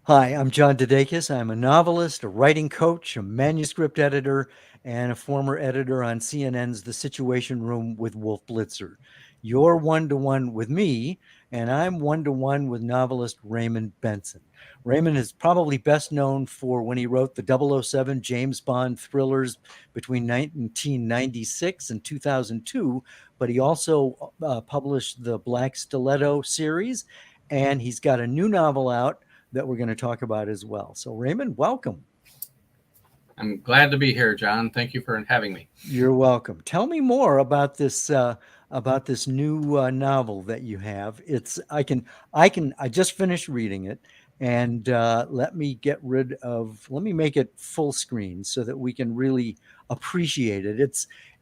Hi, I'm John DeDakis. I'm a novelist, a writing coach, a manuscript editor, and a former editor on CNN's The Situation Room with Wolf Blitzer. You're one to one with me, and I'm one to one with novelist Raymond Benson. Raymond is probably best known for when he wrote the 007 James Bond thrillers between 1996 and 2002, but he also published the Black Stiletto series, and he's got a new novel out that we're going to talk about as well. So, Raymond, welcome. I'm glad to be here, John. Thank you for having me. You're welcome. Tell me more about this new novel that you have. I just finished reading it, and let me make it full screen so that we can really appreciate it.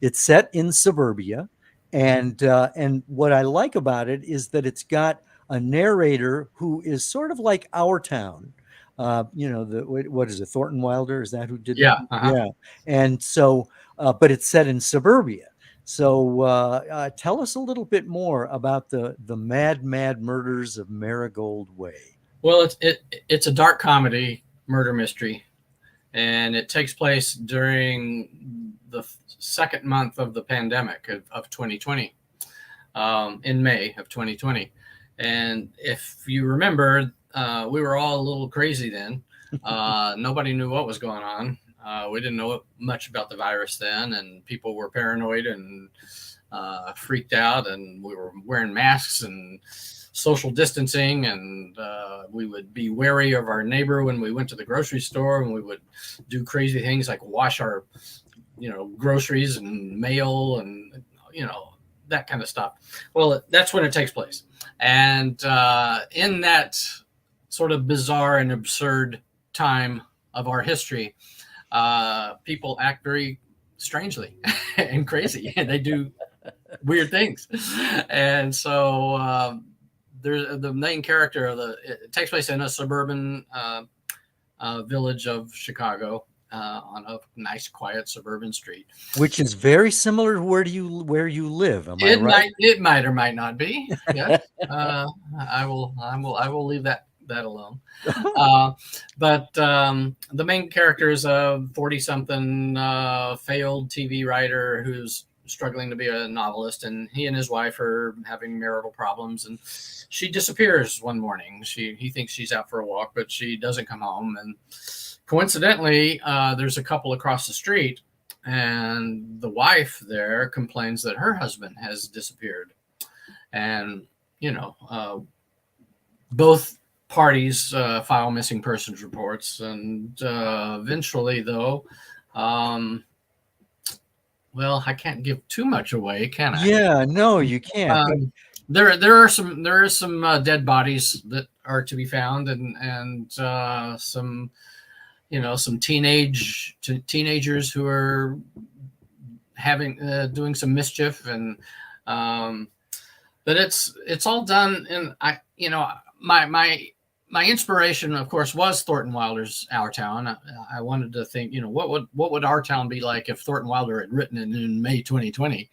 It's set in suburbia, and what I like about it is that it's got a narrator who is sort of like our town. What is it? Thornton Wilder? Is that who did? Yeah. Yeah. And so, but it's set in suburbia. So tell us a little bit more about the mad murders of Marigold Way. Well, it's a dark comedy murder mystery, and it takes place during the second month of the pandemic of 2020, in May of 2020. And if you remember, we were all a little crazy then. Nobody knew what was going on. We didn't know much about the virus then, and people were paranoid and freaked out, and we were wearing masks and social distancing, and we would be wary of our neighbor when we went to the grocery store, and we would do crazy things like wash our, groceries and mail and, that kind of stuff. Well, that's when it takes place. And in that sort of bizarre and absurd time of our history, people act very strangely and crazy, and they do weird things. And so there's the main character it takes place in a suburban village of Chicago, on a nice, quiet suburban street, Which is very similar to where you live. Am I right? It might or might not be. Yes, I will leave that alone. But the main character is a 40-something failed TV writer who's struggling to be a novelist, and he and his wife are having marital problems, and she disappears one morning. He thinks she's out for a walk, but she doesn't come home, and coincidentally, there's a couple across the street, and the wife there complains that her husband has disappeared. And, both parties file missing persons reports. And eventually, though, well, I can't give too much away, can I? Yeah, no, you can't. There are some dead bodies that are to be found, and some some teenagers who are doing some mischief, and but it's all done. And my inspiration, of course, was Thornton Wilder's Our Town. I wanted to think, what would our town be like if Thornton Wilder had written it in May 2020.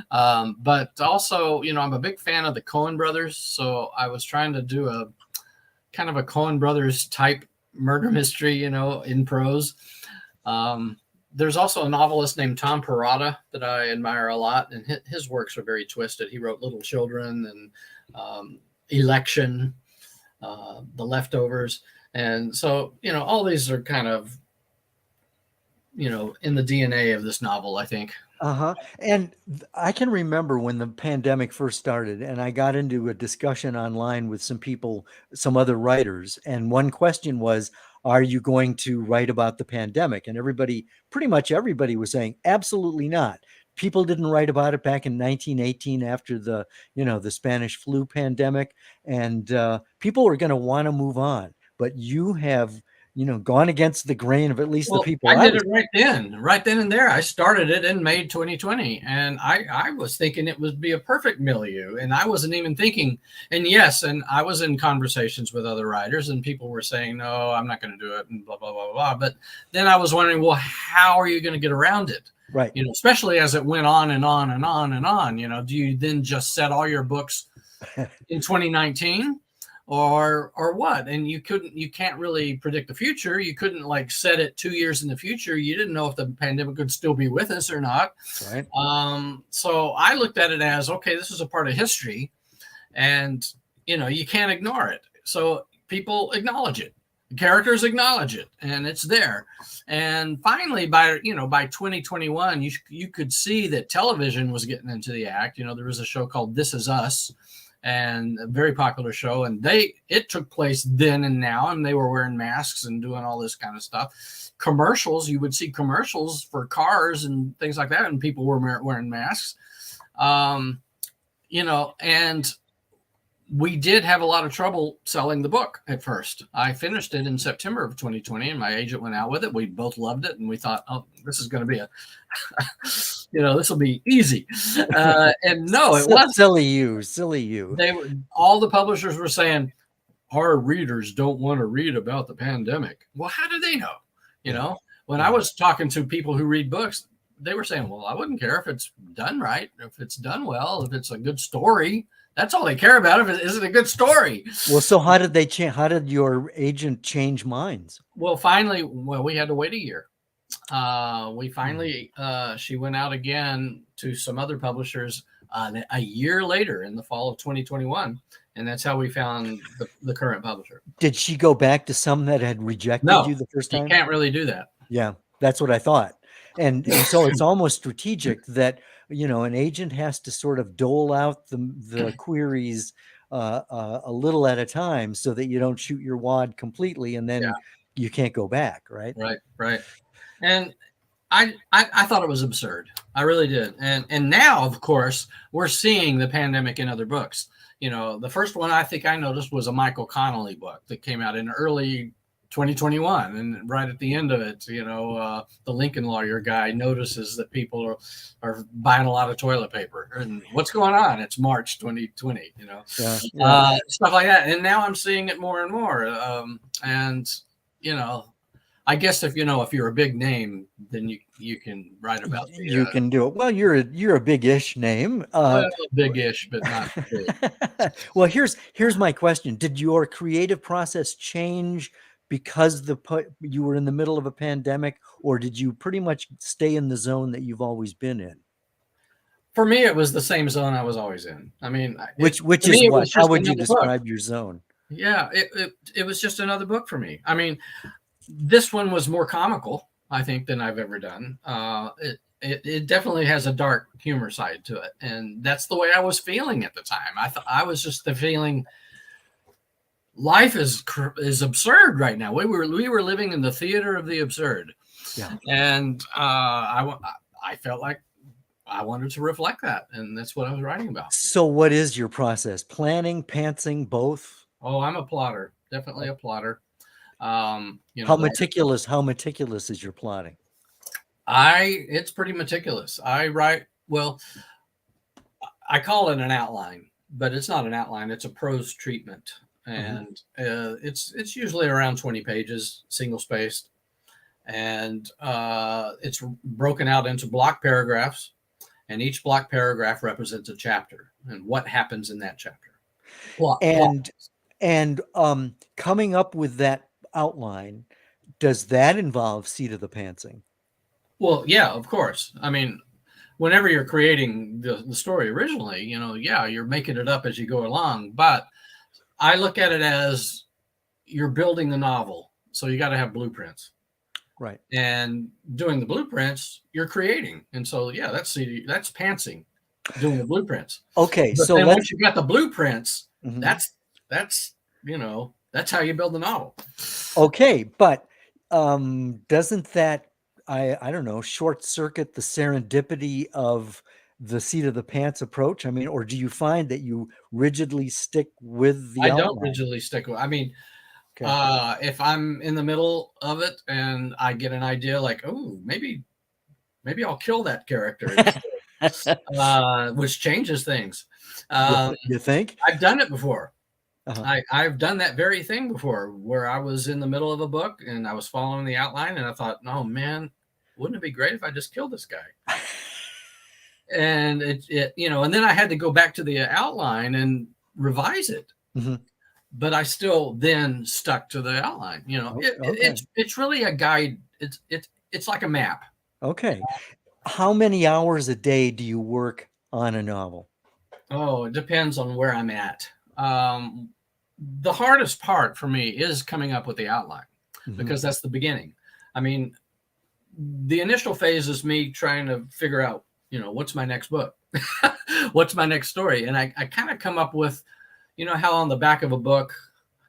But also, I'm a big fan of the Coen brothers, so I was trying to do a kind of a Coen brothers type murder mystery, in prose. There's also a novelist named Tom Perrotta that I admire a lot, and his works are very twisted. He wrote Little Children and Election, The Leftovers. And so, all these are kind of, in the DNA of this novel, I think. And I can remember when the pandemic first started, and I got into a discussion online with some people, some other writers, and one question was, are you going to write about the pandemic? And pretty much everybody was saying, absolutely not. People didn't write about it back in 1918 after the Spanish flu pandemic, and people were going to want to move on. But you have gone against the grain of at least the people. I did it right then and there. I started it in May 2020, and I was thinking it would be a perfect milieu, and I wasn't even thinking. And yes, and I was in conversations with other writers, and people were saying, no, I'm not going to do it, and blah, blah, blah, blah. But then I was wondering, well, how are you going to get around it? Right. Especially as it went on and on and on and on, do you then just set all your books in 2019? or what? And you can't really predict the future. You couldn't like set it 2 years in the future. You didn't know if the pandemic would still be with us or not. Right. So I looked at it as, okay, this is a part of history, and you can't ignore it. So people acknowledge it. The characters acknowledge it, and it's there. And finally, by 2021, you could see that television was getting into the act. There was a show called This Is Us, and a very popular show, and it took place then and now, and they were wearing masks and doing all this kind of stuff. Commercials, you would see commercials for cars and things like that, and people were wearing masks. And we did have a lot of trouble selling the book at first. I finished it in September of 2020, and my agent went out with it. We both loved it, and we thought, oh, this is going to be this will be easy. And no, it wasn't. Silly you. All the publishers were saying, our readers don't want to read about the pandemic. Well, how do they know? When I was talking to people who read books, they were saying, well, I wouldn't care if it's done right, if it's done well, if it's a good story. That's all they care about. Is it a good story? Well, so how did they change? How did your agent change minds? Well, finally, we had to wait a year. She went out again to some other publishers a year later in the fall of 2021. And that's how we found the current publisher. Did she go back to some that had rejected you the first time? You can't really do that. Yeah, that's what I thought. And so it's almost strategic that, an agent has to sort of dole out the queries a little at a time so that you don't shoot your wad completely and then you can't go back, right? Right. And I thought it was absurd. I really did. And now, of course, we're seeing the pandemic in other books. The first one I think I noticed was a Michael Connelly book that came out in early 2021, and right at the end of it, the Lincoln Lawyer guy notices that people are buying a lot of toilet paper, and what's going on? It's March 2020, stuff like that. And now I'm seeing it more and more. I guess if you're a big name, then you can write about it. You can do it. Well, you're a big-ish name. Big-ish, but not big. Well, here's my question: did your creative process change because you were in the middle of a pandemic, or did you pretty much stay in the zone that you've always been in? For me, it was the same zone I was always in. I mean, which is what? How would you describe your zone? Yeah, it was just another book for me. I mean, this one was more comical, I think, than I've ever done. It definitely has a dark humor side to it, and that's the way I was feeling at the time. I was just feeling life is absurd right now. We were living in the theater of the absurd, and I felt like I wanted to reflect that, and that's what I was writing about. So, what is your process? Planning, pantsing, both? Oh, I'm a plotter, definitely a plotter. How meticulous is your plotting? It's pretty meticulous. I call it an outline, but it's not an outline. It's a prose treatment. And it's usually around 20 pages, single spaced. And it's broken out into block paragraphs. And each block paragraph represents a chapter and what happens in that chapter. And coming up with that outline, does that involve seat of the pantsing? Well, yeah, of course. I mean, whenever you're creating the story originally, you're making it up as you go along. But I look at it as you're building the novel. So you got to have blueprints. Right. And doing the blueprints, you're creating. And so, that's pantsing, doing the blueprints. Okay. But so then once you've got the blueprints, mm-hmm. that's how you build the novel. Okay. But doesn't that, I don't know, short circuit the serendipity of the seat of the pants approach? I mean, or do you find that you rigidly stick with the outline? I don't rigidly stick with, if I'm in the middle of it and I get an idea like, oh, maybe I'll kill that character, which changes things. You think? I've done it before. I've done that very thing before, where I was in the middle of a book and I was following the outline and I thought, oh man, wouldn't it be great if I just killed this guy? And and then I had to go back to the outline and revise it. Mm-hmm. but I still then stuck to the outline. Okay. It's really a guide. It's like a map. Okay. How many hours a day do you work on a novel? Oh, it depends on where I'm at. The hardest part for me is coming up with the outline, because that's the beginning. I mean, the initial phase is me trying to figure out, what's my next book? What's my next story? And I kind of come up with, how on the back of a book,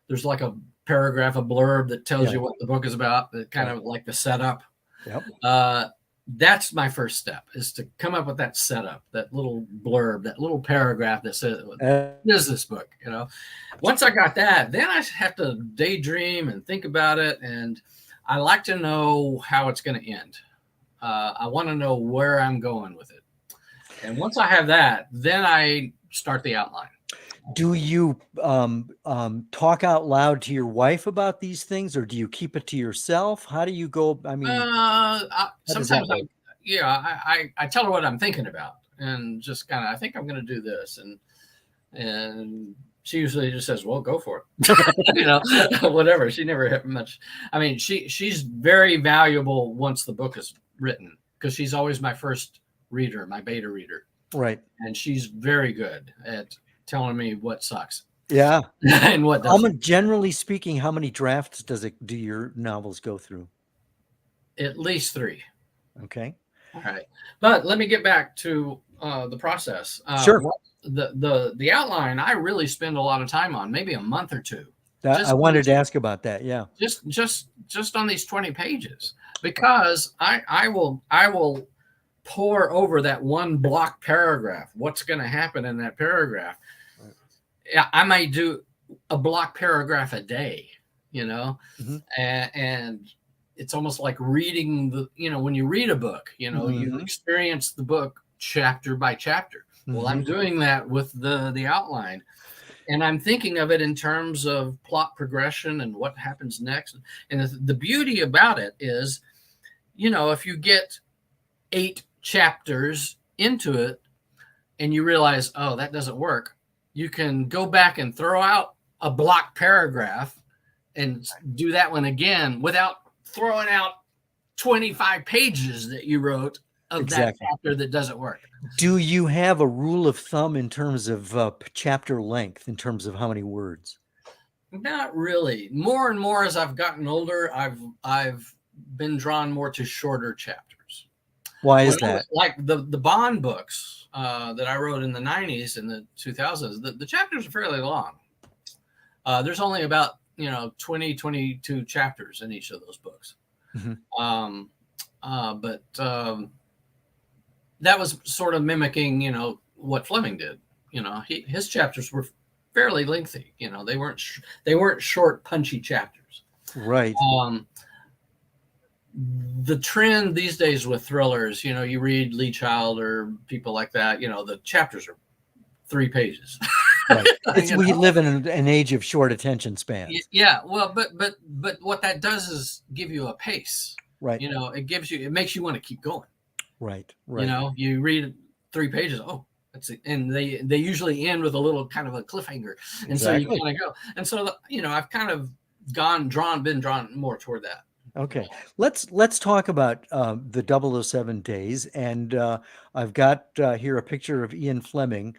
there's like a paragraph, a blurb that tells you what the book is about, that kind of like the setup. Yep. That's my first step, is to come up with that setup, that little blurb, that little paragraph that says, what is this book? Once I got that, then I have to daydream and think about it. And I like to know how it's going to end. I want to know where I'm going with it. And once I have that, then I start the outline. Do you talk out loud to your wife about these things, or do you keep it to yourself? How do you go? I mean, sometimes I tell her what I'm thinking about, and just kind of, I think I'm going to do this. And she usually just says, well, go for it. Whatever. She never hit much. I mean, she's very valuable once the book is written, because she's always my first reader, my beta reader. Right. And she's very good at telling me what sucks. Yeah. And what doesn't. Generally speaking, how many drafts do your novels go through? At least 3. Okay. All right. But let me get back to the process. Sure. The outline, I really spend a lot of time on, maybe a month or 2. I wanted to ask about that. Yeah. Just on these 20 pages, because I will pour over that one block paragraph. What's going to happen in that paragraph? Yeah, I might do a block paragraph a day, and it's almost like reading when you read a book, you experience the book chapter by chapter. Well, I'm doing that with the outline, and I'm thinking of it in terms of plot progression and what happens next. And the beauty about it is, if you get 8 chapters into it and you realize, oh, that doesn't work, you can go back and throw out a block paragraph and do that one again without throwing out 25 pages that you wrote of that chapter that doesn't work. Do you have a rule of thumb in terms of chapter length, in terms of how many words? Not really. More and more as I've gotten older, I've been drawn more to shorter chapters. Why is that? Like the Bond books that I wrote in the 90s and the 2000s, the chapters are fairly long. There's only about 20, 22 chapters in each of those books. But that was sort of mimicking, what Fleming did. His chapters were fairly lengthy. They weren't short, punchy chapters. Right. The trend these days with thrillers, you read Lee Child or people like that, the chapters are 3 pages. Right. We live in an age of short attention spans. Yeah. Well, but what that does is give you a pace. Right. It makes you want to keep going. Right. You read 3 pages. Oh, that's it. And they usually end with a little kind of a cliffhanger. And so you kind of go. And so, I've kind of been drawn more toward that. Okay, let's talk about the 007 days, and I've got here a picture of Ian Fleming.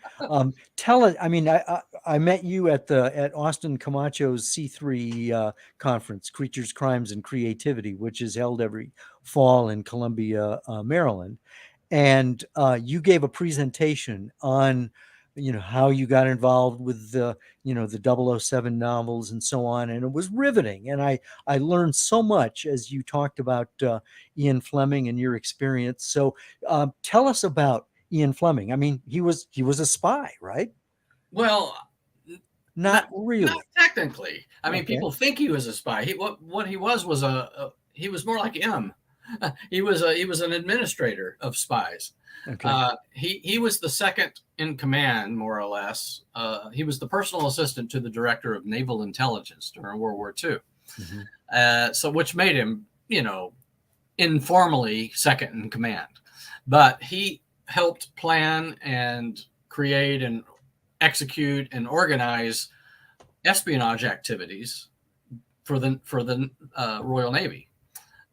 Tell us. I mean, I met you at Austin Camacho's C3 conference, Creatures, Crimes, and Creativity, which is held every fall in Columbia, Maryland, and you gave a presentation on how you got involved with the 007 novels and so on. And it was riveting. And I learned so much as you talked about Ian Fleming and your experience. So tell us about Ian Fleming. I mean, he was a spy, right? Well, not really. Not technically. I mean, people think he was a spy. What he was he was more like M. He was an administrator of spies. Okay. He was the second in command, more or less. He was the personal assistant to the director of naval intelligence during World War II. So which made him, informally second in command. But he helped plan and create and execute and organize espionage activities for the Royal Navy.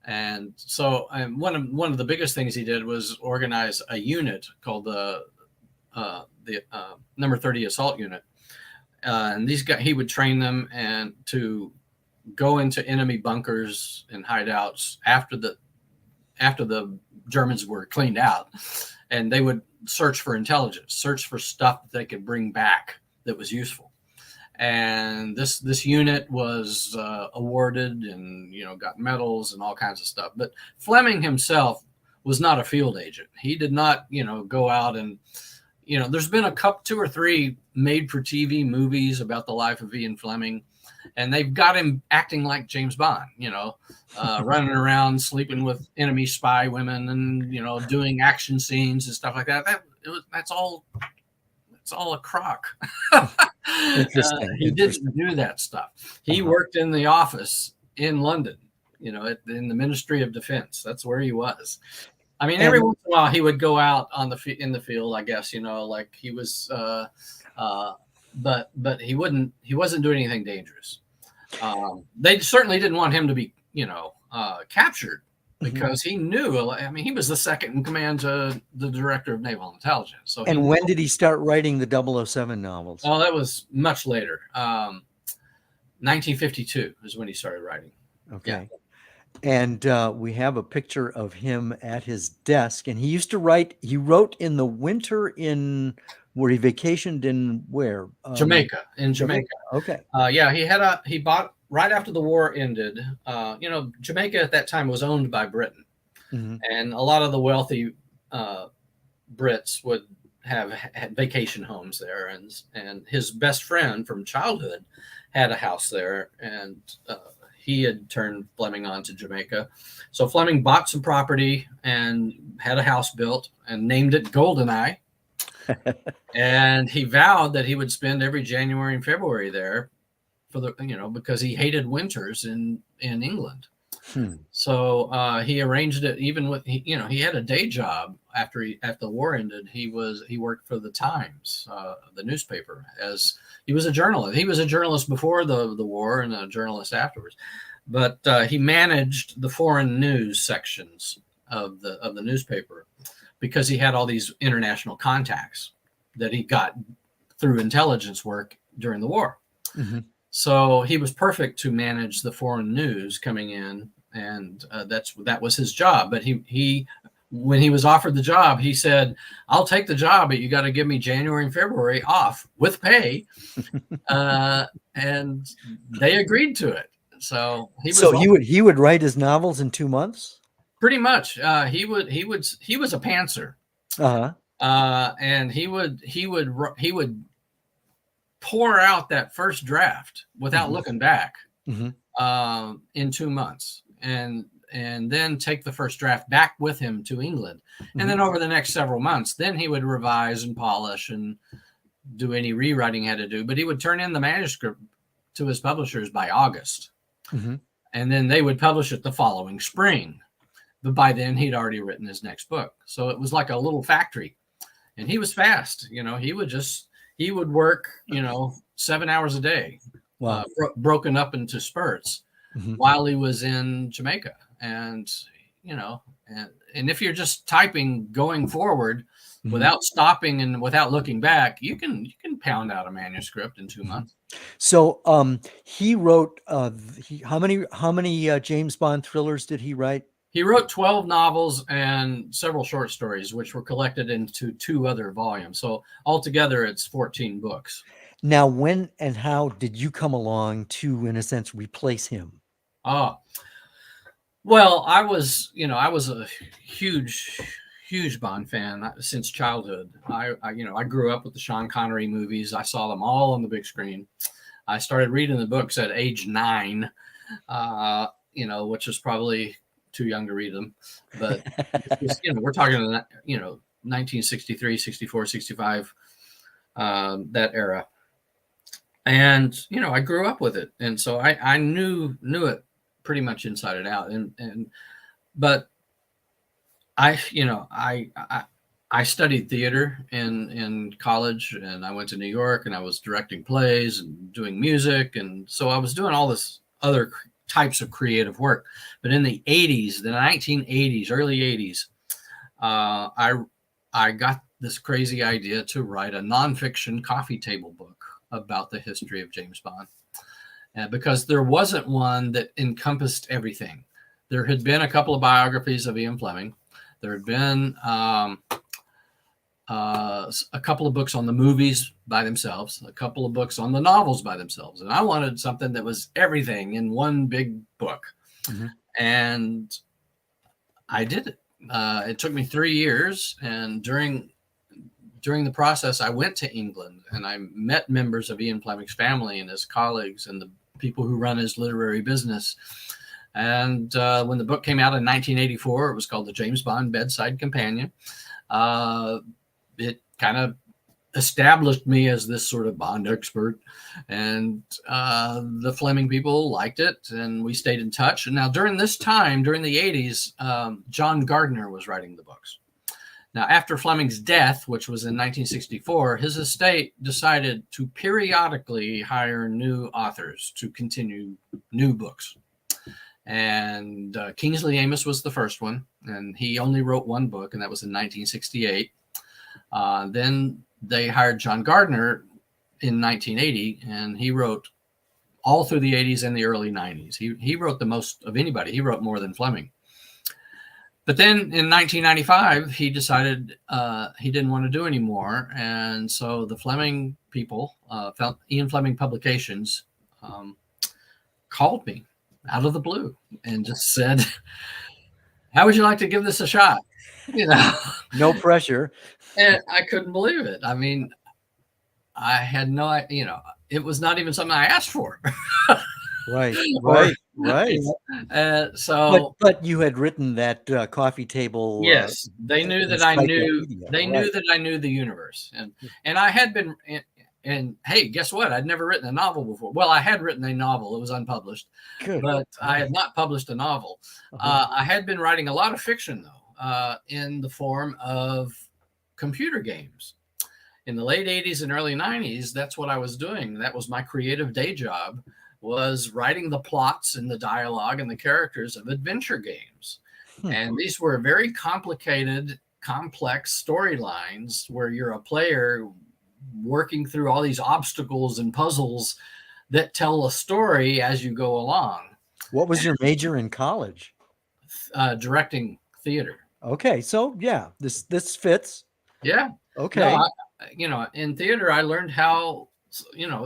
And so one of the biggest things he did was organize a unit called the number 30 assault unit. And these guys, he would train them and to go into enemy bunkers and hideouts after the Germans were cleaned out, and they would search for intelligence, search for stuff that they could bring back that was useful. And this unit was awarded and got medals and all kinds of stuff. But Fleming himself was not a field agent. He did not go out and there's been two or three made for TV movies about the life of Ian Fleming, and they've got him acting like James Bond, running around, sleeping with enemy spy women, and doing action scenes and stuff like that. That's all a crock. He didn't do that stuff. He worked in the office in London, in the Ministry of Defense. That's where he was. I mean, every once in a while he would go out in the field, I guess, like he was, but he wasn't doing anything dangerous. They certainly didn't want him to be, captured, because he knew, I mean, he was the second in command to the director of naval intelligence. So, and when did he start writing the 007 novels? Oh, that was much later. 1952 is when he started writing. Okay. Yeah. And we have a picture of him at his desk, and he wrote in the winter where he vacationed in where? Jamaica. Okay. He bought right after the war ended. Jamaica at that time was owned by Britain, and a lot of the wealthy Brits would had vacation homes there, and his best friend from childhood had a house there, and he had turned Fleming on to Jamaica. So Fleming bought some property and had a house built and named it Goldeneye. And he vowed that he would spend every January and February there because he hated winters in England. So he arranged it even with, he had a day job after the war ended. He worked for the Times, the newspaper, as he was a journalist. He was a journalist before the war and a journalist afterwards, but he managed the foreign news sections of the newspaper because he had all these international contacts that he got through intelligence work during the war. So he was perfect to manage the foreign news coming in, and that was his job. But he when he was offered the job, he said, "I'll take the job, but you got to give me January and February off with pay." And they agreed to it. So he would write his novels in 2 months. Pretty much. He was a pantser. And he would pour out that first draft without looking back in 2 months, and then take the first draft back with him to England. And then over the next several months, then he would revise and polish and do any rewriting he had to do. But he would turn in the manuscript to his publishers by August. And then they would publish it the following spring. But by then he'd already written his next book. So it was like a little factory. And he was fast. He would work, 7 hours a day, broken up into spurts while he was in Jamaica. And, and if you're just typing going forward without stopping and without looking back, you can pound out a manuscript in 2 months. So he wrote how many James Bond thrillers did he write? He wrote 12 novels and several short stories, which were collected into 2 other volumes. So altogether, it's 14 books. Now, when and how did you come along to, in a sense, replace him? Well, I was a huge Bond fan since childhood. I grew up with the Sean Connery movies. I saw them all on the big screen. I started reading the books at age 9, which was probably too young to read them, but we're talking 1963, 64, 65, that era. And I grew up with it, and so I knew it pretty much inside and out. But I I studied theater in college, and I went to New York, and I was directing plays and doing music, and so I was doing all this other types of creative work. But in the 80s, the 1980s, early 80s, I got this crazy idea to write a nonfiction coffee table book about the history of James Bond, because there wasn't one that encompassed everything. There had been a couple of biographies of Ian Fleming. There had been a couple of books on the movies by themselves, a couple of books on the novels by themselves. And I wanted something that was everything in one big book. Mm-hmm. And I did it. It took me 3 years. And during the process, I went to England and I met members of Ian Fleming's family and his colleagues and the people who run his literary business. And when the book came out in 1984, it was called The James Bond Bedside Companion. It kind of established me as this sort of Bond expert, and the Fleming people liked it, and we stayed in touch. And now during this time, during the 80s, John Gardner was writing the books. Now, after Fleming's death, which was in 1964, his estate decided to periodically hire new authors to continue new books. And Kingsley Amis was the first one, and he only wrote one book, and that was in 1968. Then they hired John Gardner in 1980, and he wrote all through the 80s and the early 90s. He wrote the most of anybody. He wrote more than Fleming. But then in 1995, he decided he didn't want to do anymore. And so the Fleming people, Ian Fleming Publications, called me out of the blue and just said, how would you like to give this a shot? You know, no pressure. And I couldn't believe it. I mean, I had no idea, you know, it was not even something I asked for. Right. So, but you had written that coffee table. Yes, they knew that I knew. They knew that I knew the universe, and I had been. And hey, guess what? I'd never written a novel before. Well, I had written a novel; it was unpublished. Good. But I had not published a novel. I had been writing a lot of fiction, though, in the form of computer games. In the late 80s and early 90s, that's what I was doing. That was my creative day job, was writing the plots and the dialogue and the characters of adventure games. And these were very complicated, complex storylines where you're a player working through all these obstacles and puzzles that tell a story as you go along. What was your major in college? Directing theater. Okay, so yeah, this fits. Yeah. Okay. No, in theater, I learned how,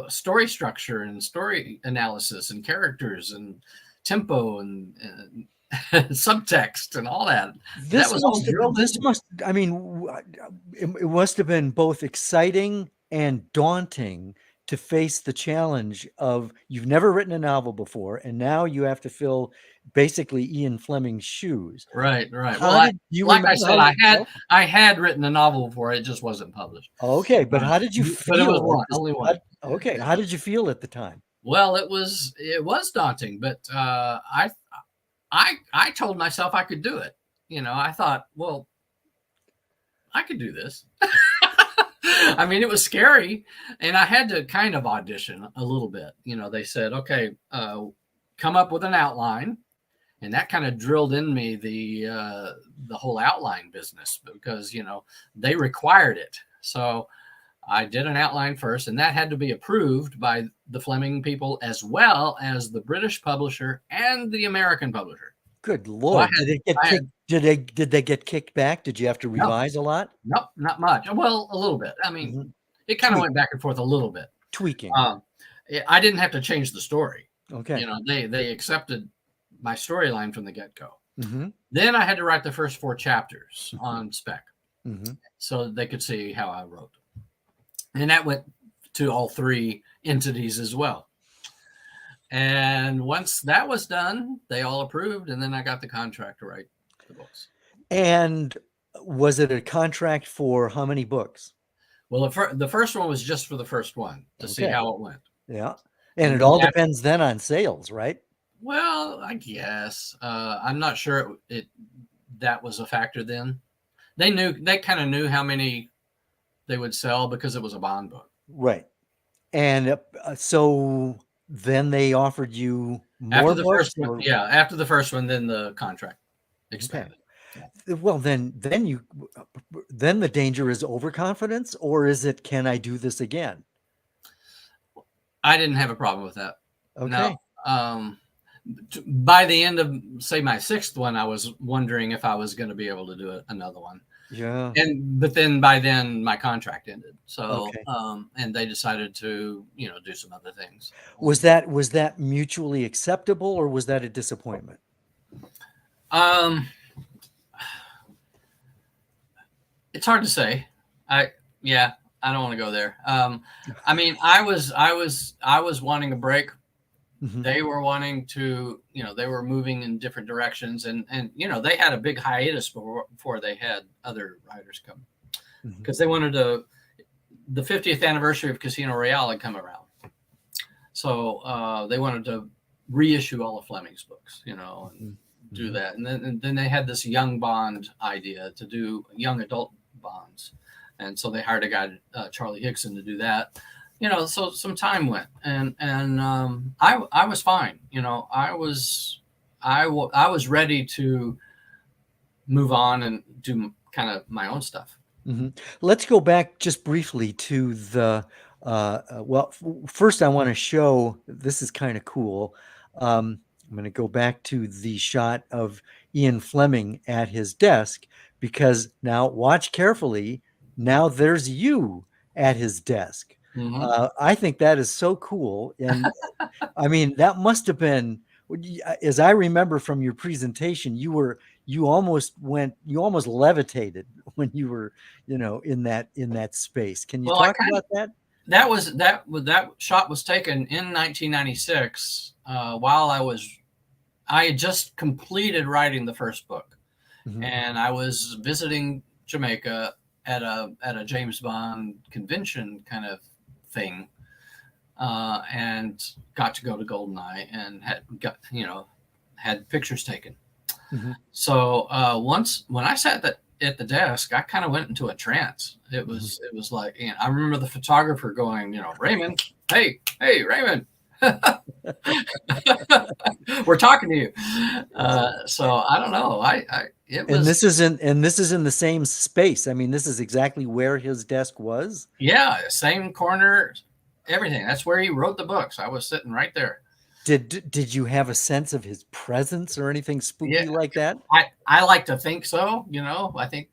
story structure and story analysis and characters and tempo and subtext and all that. It must have been both exciting and daunting to face the challenge of you've never written a novel before, and now you have to fill basically Ian Fleming's shoes. Right. Well, I had written a novel before; it just wasn't published. Okay, but how did you feel? But it was only one. Okay, how did you feel at the time? Well, it was daunting, but I told myself I could do it. I thought, well, I could do this. I mean, it was scary, and I had to kind of audition a little bit. They said, okay, come up with an outline. And that kind of drilled in me the whole outline business because, they required it. So I did an outline first, and that had to be approved by the Fleming people as well as the British publisher and the American publisher. Good Lord. Did they get kicked back? Did you have to revise a lot? Nope, not much. Well, a little bit. I mean, it kind of went back and forth a little bit. Tweaking. I didn't have to change the story. Okay. They accepted my storyline from the get-go. Mm-hmm. Then I had to write the first 4 chapters on spec so they could see how I wrote. And that went to all 3 entities as well. And once that was done, they all approved, and then I got the contract to write the books. And was it a contract for how many books? Well, the first one was just for the first one to see how it went. Yeah. And it all depends then on sales, right? Well, I guess. I'm not sure that was a factor then. they kind of knew how many they would sell because it was a bond book. Right. And so then they offered you After more the books, first one, or yeah, after the first one, then the contract okay. expanded. Yeah. Well, then the danger is overconfidence, or is it, can I do this again? I didn't have a problem with that. No. Okay. By the end of, say, my sixth one, I was wondering if I was going to be able to do another one. Yeah. But then by then my contract ended. So, Okay. and they decided to, do some other things. Was that mutually acceptable, or was that a disappointment? Um, it's hard to say. I don't want to go there. I mean, I was wanting a break. Mhm. They were wanting to, they were moving in different directions, and they had a big hiatus before they had other writers come, because they wanted the 50th anniversary of Casino Royale had come around, so they wanted to reissue all of Fleming's books, and do that, and then they had this young Bond idea to do young adult Bonds, and so they hired a guy, Charlie Hickson, to do that. So some time went, and I was fine. I was ready to move on and do kind of my own stuff. Let's go back just briefly to the well, first I want to show, this is kind of cool. I'm going to go back to the shot of Ian Fleming at his desk, because now watch carefully. Now there's you at his desk. I think that is so cool. And I mean, that must have been, as I remember from your presentation, you almost levitated when you were, in that space. Can you talk about that? That shot was taken in 1996, while I had just completed writing the first book, and I was visiting Jamaica at a James Bond convention kind of thing, and got to go to GoldenEye and had pictures taken. So once when I sat at the desk, I kind of went into a trance. It was like, I remember the photographer going, Raymond, hey Raymond, we're talking to you. So I don't know. And this is in the same space. I mean, this is exactly where his desk was. Yeah, same corner, everything. That's where he wrote the books. I was sitting right there. Did you have a sense of his presence or anything spooky like that? I like to think so. I think,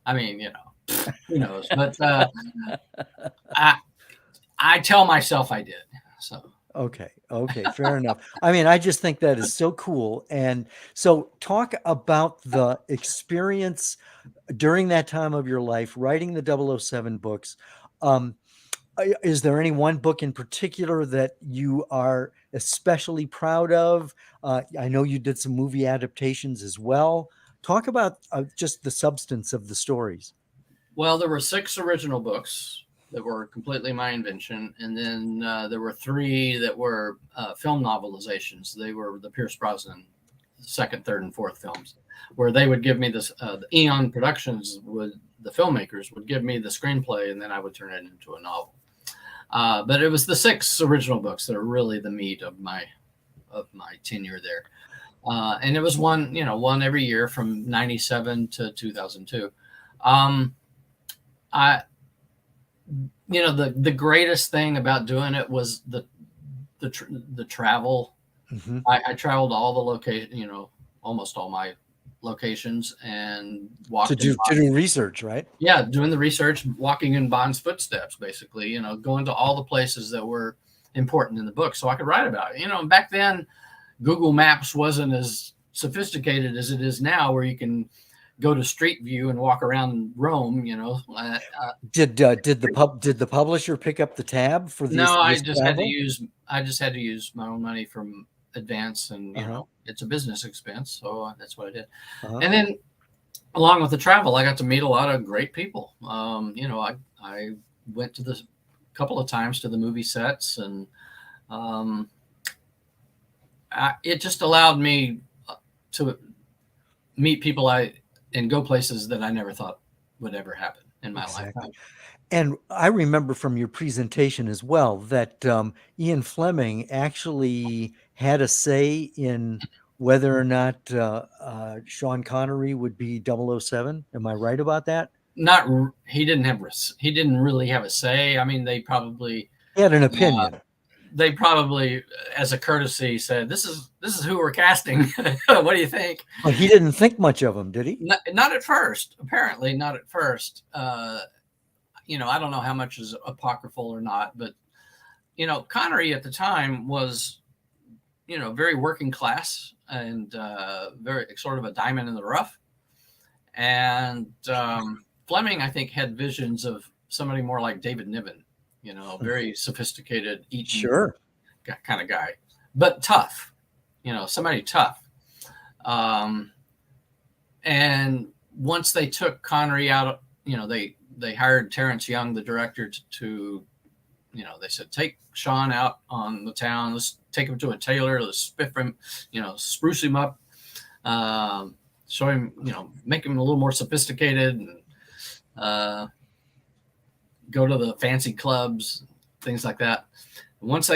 who knows? But I tell myself I did. So. Okay, fair enough. I mean, I just think that is so cool. And so talk about the experience during that time of your life, writing the 007 books. Is there any one book in particular that you are especially proud of? I know you did some movie adaptations as well. Talk about just the substance of the stories. Well, there were 6 original books that were completely my invention, and then there were 3 that were film novelizations. They were the Pierce Brosnan second, third, and fourth films, where they would give me this. The Eon Productions the filmmakers would give me the screenplay, and then I would turn it into a novel. But it was the 6 original books that are really the meat of my tenure there, and it was one every year from 97 to 2002. The greatest thing about doing it was the travel. I traveled all the location, almost all my locations, and walked to do research, right? Yeah, doing the research, walking in Bond's footsteps, basically. Going to all the places that were important in the book, so I could write about it. Back then, Google Maps wasn't as sophisticated as it is now, where you can go to Street View and walk around Rome. Did the publisher pick up the tab for this? No, I just had to use my own money from advance, and it's a business expense, so that's what I did. And then, along with the travel, I got to meet a lot of great people. I went to the couple of times to the movie sets, and it just allowed me to meet people I and go places that I never thought would ever happen in my Exactly. lifetime. And I remember from your presentation as well that Ian Fleming actually had a say in whether or not Sean Connery would be 007. Am I right about that? He didn't really have a say. I mean, He had an opinion. they probably, as a courtesy, said, "This is who we're casting. What do you think?" But he didn't think much of him, did he? Not at first. Apparently, not at first. I don't know how much is apocryphal or not, but Connery at the time was, very working class and very sort of a diamond in the rough. And Fleming, I think, had visions of somebody more like David Niven, very sophisticated, Sure, kind of guy, but tough, somebody tough. And once they took Connery out, they hired Terrence Young, the director, to they said, take Sean out on the town. Let's take him to a tailor. Let's spiff him, spruce him up, show him, make him a little more sophisticated, and go to the fancy clubs, things like that. Once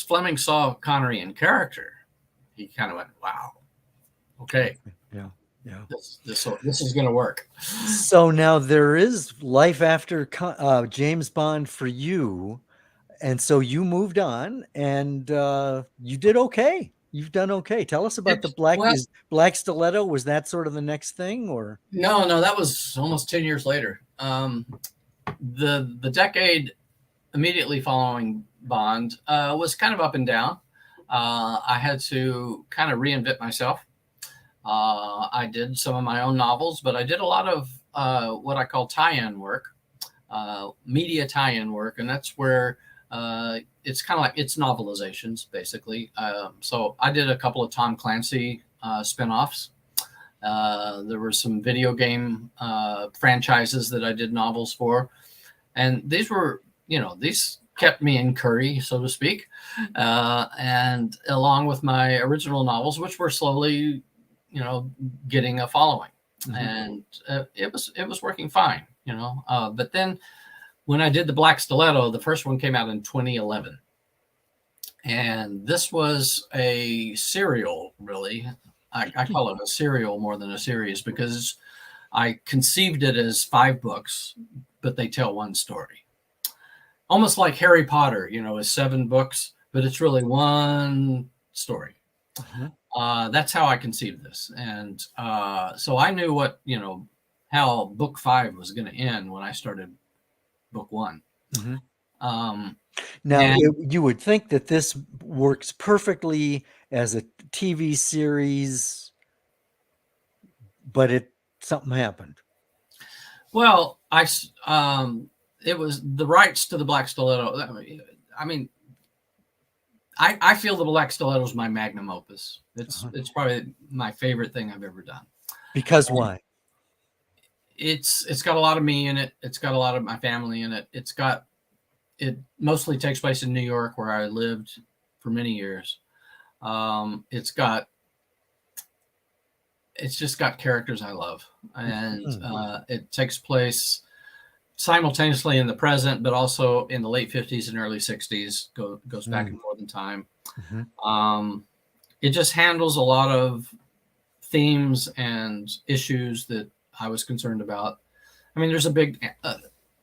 Fleming saw Connery in character, he kind of went, wow, okay. yeah. This is going to work. So now there is life after James Bond for you. And so you moved on and you did okay. You've done okay. Tell us about the Black Stiletto. Was that sort of the next thing, or? No, that was almost 10 years later. The decade immediately following Bond was kind of up and down. I had to kind of reinvent myself. I did some of my own novels, but I did a lot of what I call tie-in work, media tie-in work, and that's where it's kind of like it's novelizations, basically. So I did a couple of Tom Clancy spinoffs. There were some video game franchises that I did novels for, and these were, these kept me in curry, so to speak, and along with my original novels, which were slowly, getting a following. Mm-hmm. And it was working fine, but then when I did the Black Stiletto, the first one came out in 2011, and this was a serial, really. I call it a serial more than a series because I conceived it as 5 books, but they tell one story. Almost like Harry Potter, is 7 books, but it's really one story. Mm-hmm. That's how I conceived this. And so I knew how book 5 was going to end when I started book 1. Mm-hmm. Now, you would think that this works perfectly as a TV series, but something happened. Well, it was the rights to the Black Stiletto. I mean, I feel the Black Stiletto is my magnum opus. It's probably my favorite thing I've ever done. Because why? It's got a lot of me in it. It's got a lot of my family in it. It mostly takes place in New York, where I lived for many years. It's just got characters I love, and it takes place simultaneously in the present, but also in the late 50s and early 60s. Goes back and forth in time. Mm-hmm. It just handles a lot of themes and issues that I was concerned about. I mean, there's a big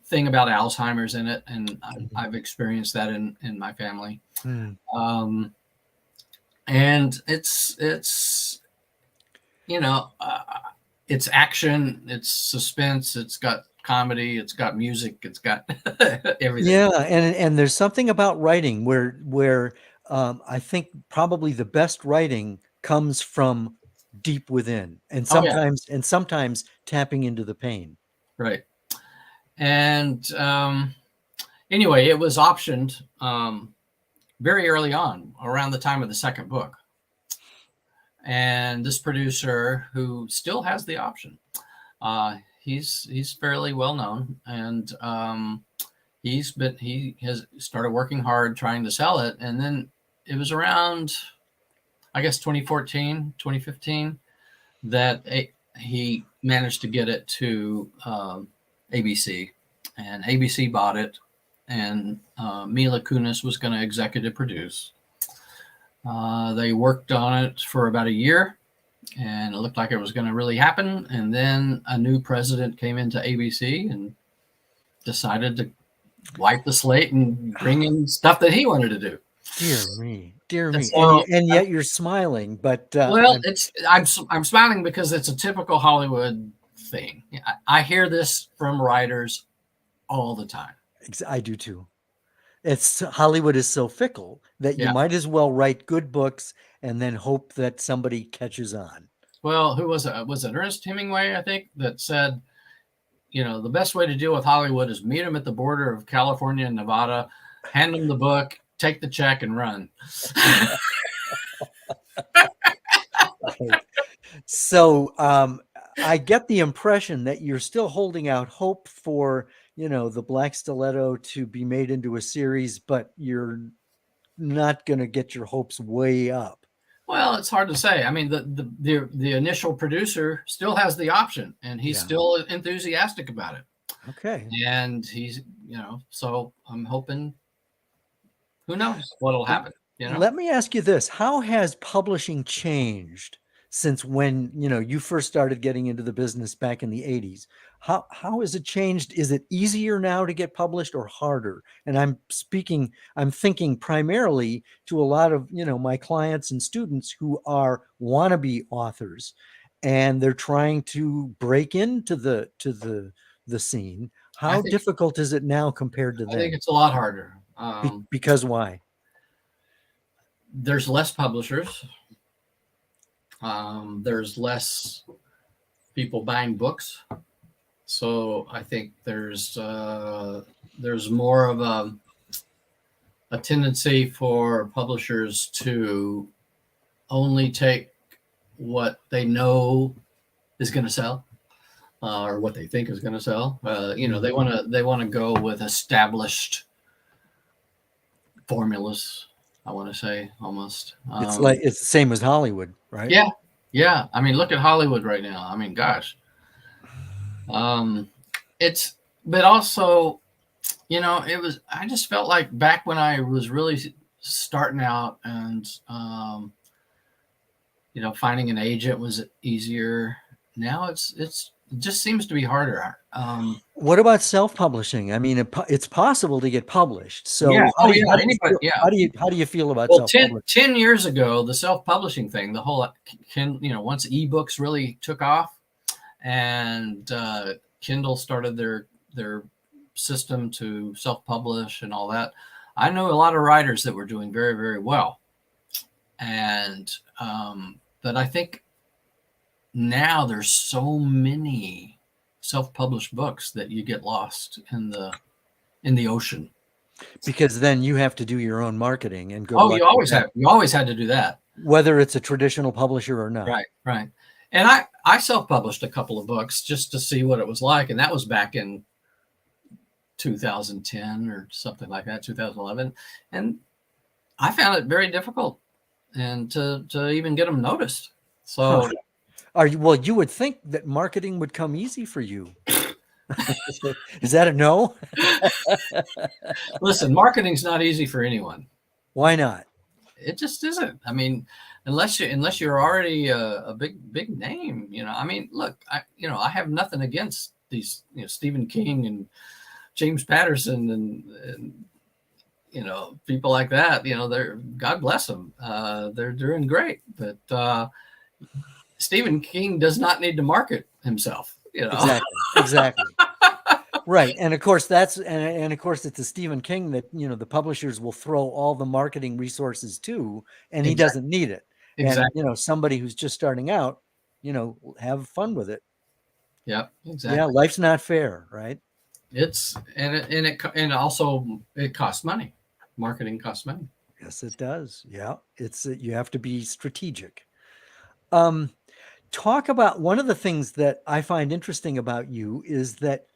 thing about Alzheimer's in it, and I've experienced that in my family. And it's it's action, it's suspense, it's got comedy, it's got music, it's got everything. Yeah, and there's something about writing where I think probably the best writing comes from deep within, and sometimes tapping into the pain. Right. And anyway, it was optioned very early on, around the time of the second book. And this producer, who still has the option, he's fairly well known, and he has started working hard trying to sell it. And then it was around, I guess, 2014, 2015, that he managed to get it to ABC, and ABC bought it, and Mila Kunis was going to executive produce. They worked on it for about a year, and it looked like it was going to really happen. And then a new president came into ABC and decided to wipe the slate and bring in stuff that he wanted to do. Dear me, So, and yet you're smiling. But well, I'm smiling because it's a typical Hollywood thing. I hear this from writers all the time. I do too. It's Hollywood is so fickle that you might as well write good books and then hope that somebody catches on. Well, who was it? Was it Ernest Hemingway, I think, that said, the best way to deal with Hollywood is meet them at the border of California and Nevada, hand them the book, take the check, and run. Right. So I get the impression that you're still holding out hope for, the Black Stiletto to be made into a series, but you're not going to get your hopes way up. Well, it's hard to say. I mean, the initial producer still has the option, and he's still enthusiastic about it. Okay. And he's, so I'm hoping, who knows what'll happen. Let me ask you this. How has publishing changed since when, you first started getting into the business back in the 80s? How has it changed? Is it easier now to get published or harder? And I'm thinking primarily to a lot of, my clients and students who are wannabe authors, and they're trying to break into the scene. How difficult is it now compared to then? I think it's a lot harder. Because why? There's less publishers. There's less people buying books. So I think there's more of a tendency for publishers to only take what they know is going to sell, or what they think is going to sell. They want to go with established formulas. I want to say almost. It's the same as Hollywood, right? Yeah. I mean, look at Hollywood right now. I mean, gosh. But also, I just felt like back when I was really starting out and, finding an agent was easier. Now it just seems to be harder. What about self-publishing? I mean, it's possible to get published. So how do you feel about self-publishing? 10 years ago, the self-publishing thing, the whole, once ebooks really took off, and Kindle started their system to self-publish and all that, I know a lot of writers that were doing very, very well. And but I think now there's so many self-published books that you get lost in the ocean. Because then you have to do your own marketing and go. Oh, you always had to do that, whether it's a traditional publisher or not. Right. And I self-published a couple of books just to see what it was like. And that was back in 2010 or something like that, 2011. And I found it very difficult and to even get them noticed. So you would think that marketing would come easy for you. Is that a no? Listen, marketing's not easy for anyone. Why not? It just isn't. I mean, unless you're already a big name, I mean, look, I have nothing against these, Stephen King and James Patterson and people like that. They're, God bless them. They're doing great, but Stephen King does not need to market himself. Exactly. Right. And of course and of course it's a Stephen King that, the publishers will throw all the marketing resources to, and he doesn't need it. Exactly. And, somebody who's just starting out, have fun with it. Yeah, exactly. Yeah. Life's not fair. Right. And also it costs money. Marketing costs money. Yes, it does. Yeah. You have to be strategic. Talk about one of the things that I find interesting about you is that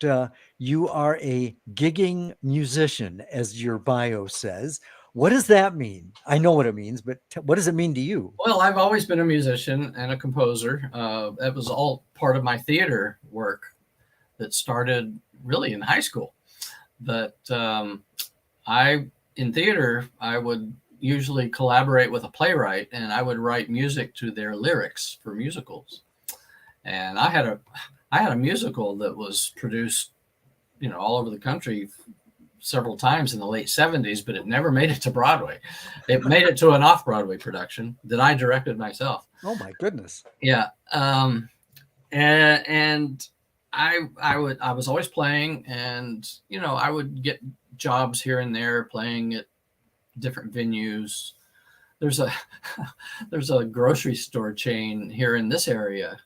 you are a gigging musician, as your bio says. What does that mean? I know what it means, but what does it mean to you? Well, I've always been a musician and a composer. That was all part of my theater work that started really in high school. But in theater, I would usually collaborate with a playwright, and I would write music to their lyrics for musicals. And I had a musical that was produced, all over the country several times in the late 70s, but it never made it to Broadway. It made it to an off-Broadway production that I directed myself. Oh my goodness. Yeah. And I was always playing, and, I would get jobs here and there playing at different venues. There's a grocery store chain here in this area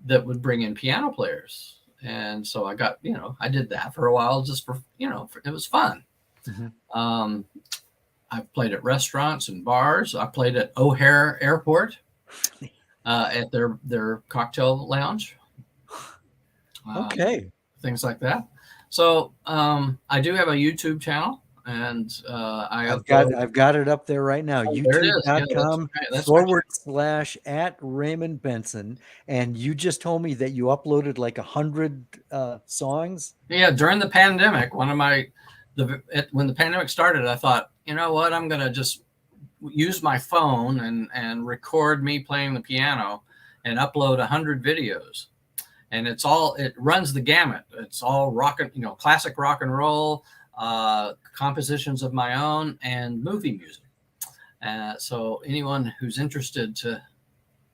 that would bring in piano players. And so I got, I did that for a while just for, it was fun. Mm-hmm. I've played at restaurants and bars. I played at O'Hare Airport at their cocktail lounge. Okay. Things like that. So I do have a YouTube channel, and I've got it up there right now. YouTube.com/@Raymond Benson. And you just told me that you uploaded like 100 songs. Yeah, during the pandemic, when the pandemic started, I thought, you know what, I'm gonna just use my phone and record me playing the piano and upload 100 videos. And it runs the gamut. It's all classic rock and roll, compositions of my own, and movie music. So anyone who's interested to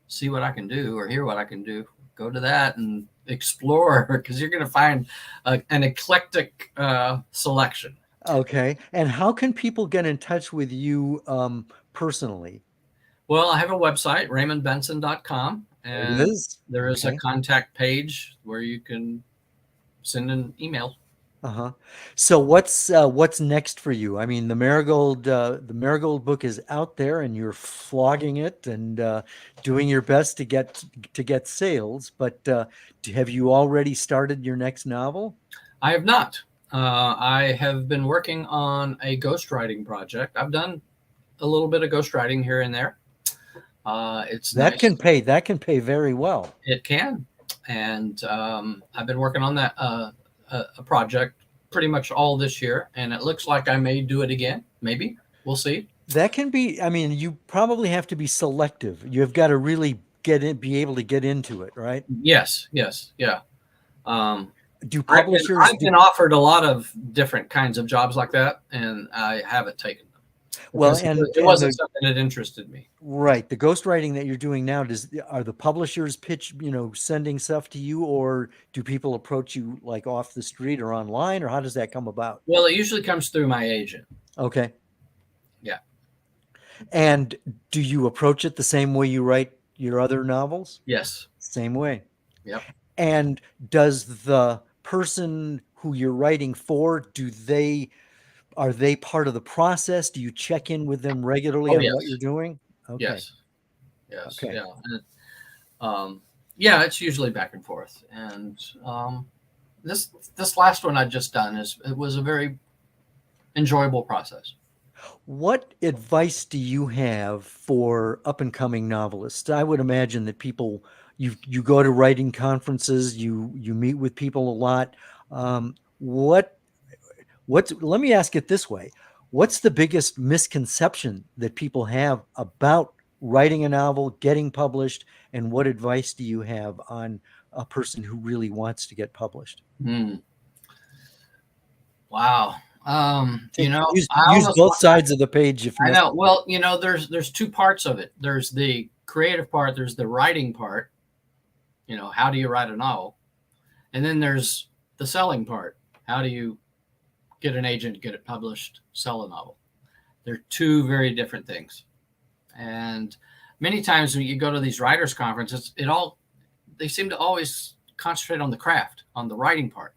see what I can do or hear what I can do, go to that and explore, because you're going to find an eclectic selection. Okay. And how can people get in touch with you personally? Well, I have a website, raymondbenson.com. And there is okay. a contact page where you can send an email. Uh-huh. So what's next for you? I mean, the Marigold book is out there, and you're flogging it and doing your best to get sales. But have you already started your next novel? I have not. I have been working on a ghostwriting project. I've done a little bit of ghostwriting here and there. That can pay very well. It can, and I've been working on that a project pretty much all this year, and it looks like I may do it again. Maybe we'll see. That can be. I mean, you probably have to be selective. You've got to really be able to get into it, right? Yes, yeah. Do publishers? I've been offered a lot of different kinds of jobs like that, and I haven't taken them. Well, and it wasn't something that interested me. Right. The ghostwriting that you're doing now, are the publishers sending stuff to you, or do people approach you like off the street or online, or how does that come about? Well, it usually comes through my agent. Okay. Yeah. And do you approach it the same way you write your other novels? Yes. Same way. Yep. And does the person who you're writing for, are they part of the process? Do you check in with them regularly on what you're doing? Okay. Yes. Okay. Yeah. And, yeah, it's usually back and forth. And this last one I've just done it was a very enjoyable process. What advice do you have for up and coming novelists? I would imagine that you go to writing conferences, you meet with people a lot. Let me ask it this way. What's the biggest misconception that people have about writing a novel, getting published, and what advice do you have on a person who really wants to get published? Wow. Use both sides of the page if I know. Well, there's two parts of it. There's the creative part, there's the writing part. How do you write a novel? And then there's the selling part. How do you get an agent, get it published, sell a novel? They're two very different things. And many times when you go to these writers' conferences, they seem to always concentrate on the craft, on the writing part.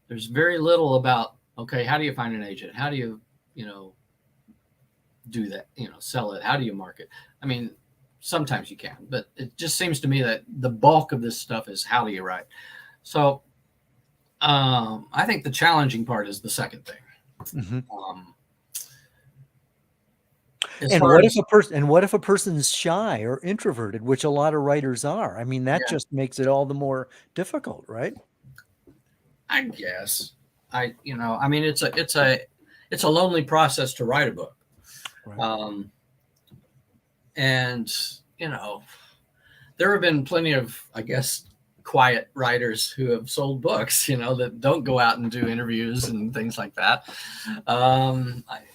There's very little about, okay, how do you find an agent? How do you, do that, sell it? How do you market? I mean, sometimes you can, but it just seems to me that the bulk of this stuff is how do you write? So I think the challenging part is the second thing. Mm-hmm. as And far what if as, a person's shy or introverted, which a lot of writers are? I mean, that yeah, just makes it all the more difficult, right? I guess I mean, it's a lonely process to write a book. Right. Um, and, you know, there have been plenty of, I guess, quiet writers who have sold books, that don't go out and do interviews and things like that.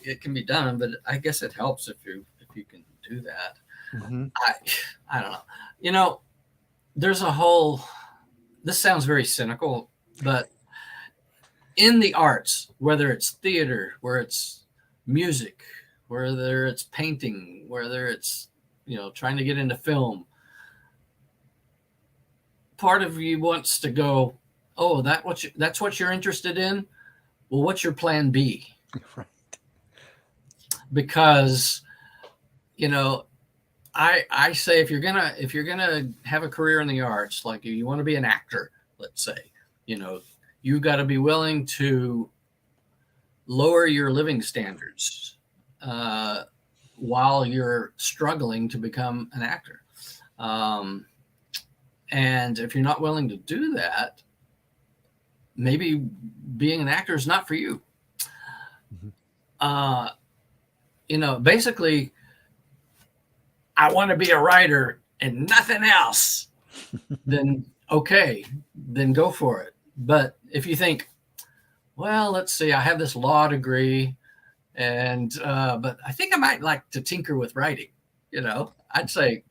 It can be done, but I guess it helps if you can do that. Hmm. I I don't know. You know, there's a whole. This sounds very cynical, but in the arts, whether it's theater, where it's music, whether it's painting, whether it's trying to get into film, part of you wants to go, oh, that's what you're interested in. Well, what's your plan B? Right. Because you know, I say if you're gonna have a career in the arts, like you want to be an actor, let's say, you got to be willing to lower your living standards uh, while you're struggling to become an actor. Um, and if you're not willing to do that, maybe being an actor is not for you. Hmm. Uh, basically, I want to be a writer and nothing else. Then okay, then go for it. But if you think, well, let's see, I have this law degree, and but I think I might like to tinker with writing. I'd say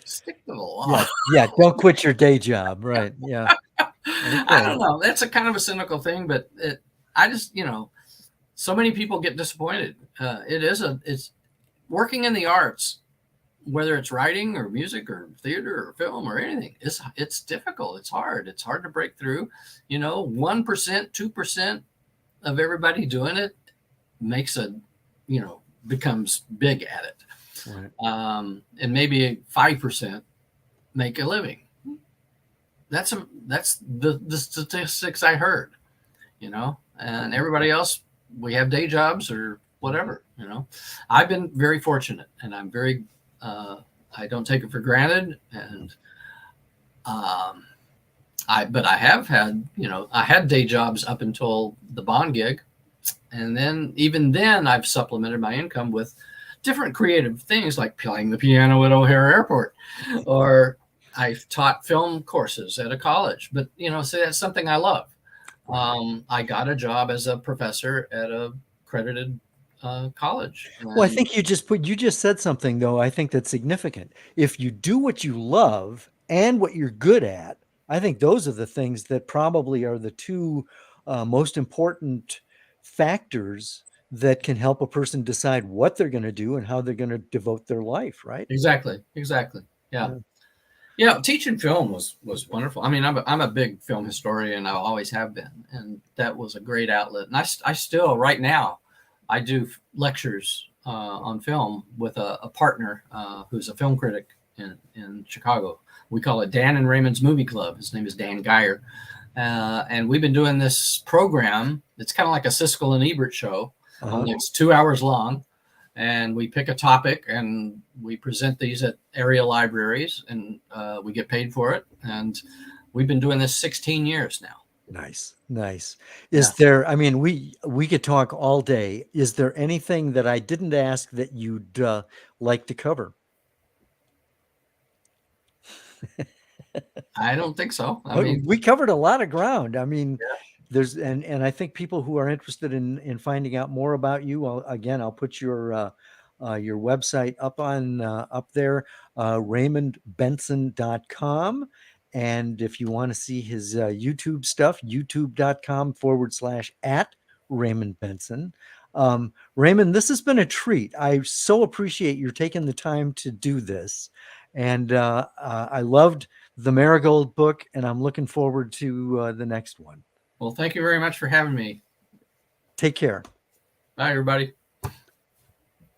stick to the law. Yeah. Yeah. Don't quit your day job. Right. Yeah. I Okay. don't know. That's a kind of a cynical thing, but I just so many people get disappointed. It's working in the arts, whether it's writing or music or theater or film or anything. It's difficult. It's hard. It's hard to break through. 1%, 2% of everybody doing it makes becomes big at it. Right. And maybe 5% make a living. That's the statistics I heard, and everybody else, we have day jobs or whatever. I've been very fortunate, and I'm very I don't take it for granted. And but I have had, I had day jobs up until the Bond gig, and then even then I've supplemented my income with different creative things like playing the piano at O'Hare Airport, or I've taught film courses at a college. But so that's something I love. I got a job as a professor at a accredited college. Well, I think you just said something though. I think that's significant. If you do what you love and what you're good at, I think those are the things that probably are the two most important factors that can help a person decide what they're going to do and how they're going to devote their life, right? Exactly. Yeah. Yeah. Yeah, teaching film was wonderful. I mean, I'm a big film historian. I always have been, and that was a great outlet. And I still right now, I do lectures on film with a partner who's a film critic in Chicago. We call it Dan and Raymond's Movie Club. His name is Dan Geyer, and we've been doing this program. It's kind of like a Siskel and Ebert show, only it's 2 hours long. And we pick a topic and we present these at area libraries, and we get paid for it. And we've been doing this 16 years now. Nice. Is there, I mean, we could talk all day. Is there anything that I didn't ask that you'd like to cover? I don't think so. I mean, We covered a lot of ground. I mean, yeah. there's, and I think people who are interested in finding out more about you, I'll put your website up there, raymondbenson.com. And if you want to see his YouTube stuff, youtube.com/@ Raymond Benson. Raymond, this has been a treat. I so appreciate you taking the time to do this. And I loved the Marigold book, and I'm looking forward to the next one. Well, thank you very much for having me. Take care. Bye, everybody.